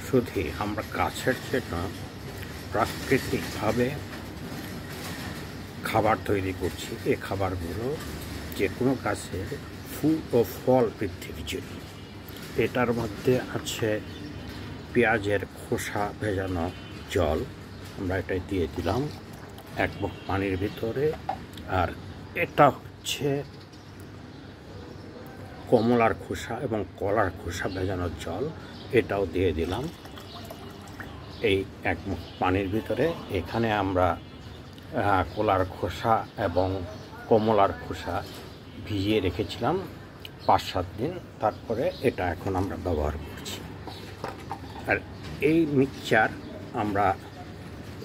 ওষুধে আমরা গাছের জন্য প্রাকৃতিকভাবে খাবার তৈরি করছি। এই খাবারগুলো যে কোনো গাছের ফুল ও ফল বৃদ্ধির জন্য। এটার মধ্যে আছে পেঁয়াজের খোসা ভেজানো জল, আমরা এটাই দিয়ে দিলাম এক মগ পানির ভিতরে। আর এটা হচ্ছে কমলার খোসা এবং কলার খোসা ভেজানো জল, এটাও দিয়ে দিলাম এই এক মগ পানির ভিতরে। এখানে আমরা কলার খোসা এবং কমলার খোসা ভিজিয়ে রেখেছিলাম 5-7 দিন, তারপরে এটা এখন আমরা ব্যবহার করছি। আর এই মিক্সচার আমরা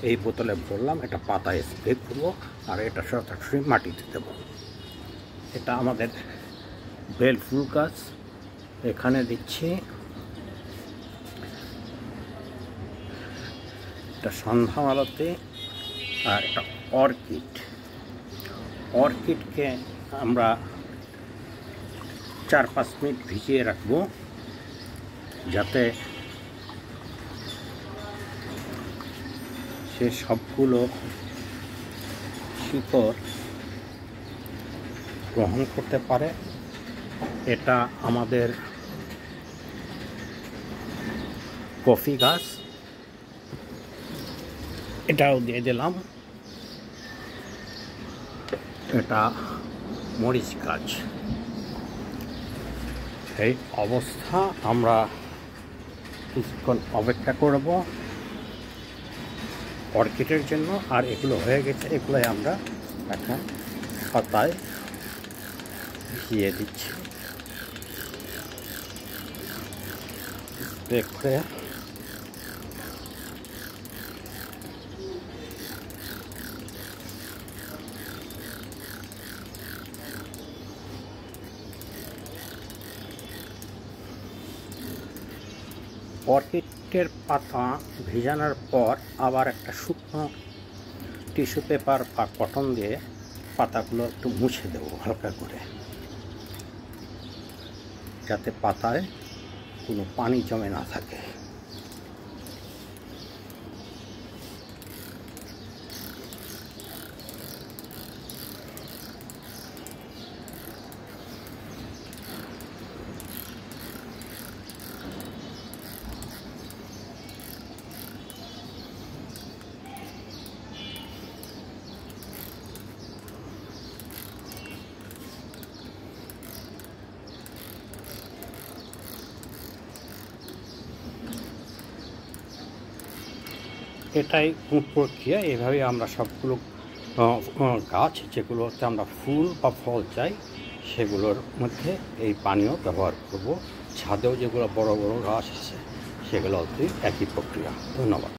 এই বোতলে ভরলাম, এটা পাতায় স্প্রে করবো আর এটা সরাসরি মাটিতে দেব। এটা আমাদের বেল ফুল গাছ, এখানে দিচ্ছি এটা সন্ধ্যামালাতে। আর এটা অর্কিডকে আমরা 4-5 মিনিট ভিজিয়ে রাখবো, যাতে সে সবগুলো শিকড় গ্রহণ করতে পারে। এটা আমাদের কফি গাছ, এটাও দিয়ে দিলাম। এটা মরিচ গাছ। এই অবস্থা, আমরা কিছুক্ষণ অপেক্ষা করব অর্কিডের জন্য। আর এগুলো হয়ে গেছে, এগুলোই আমরা এখন পাতায় ভিজিয়ে দিচ্ছি। দেখে অর্কিডের পাতা ভেজানোর পর আবার একটা শুকনো টিস্যু পেপার বা কটন দিয়ে পাতাগুলো একটু মুছে দেবো হালকা করে, যাতে পাতায় কোনো পানি জমে না থাকে। এটাই প্রক্রিয়া। এভাবে আমরা সবগুলো গাছ যেগুলোতে আমরা ফুল বা ফল চাই সেগুলোর মধ্যে এই পানীয় ব্যবহার করব। ছাদেও যেগুলো বড় বড় গাছ আছে সেগুলোতে একই প্রক্রিয়া। ধন্যবাদ।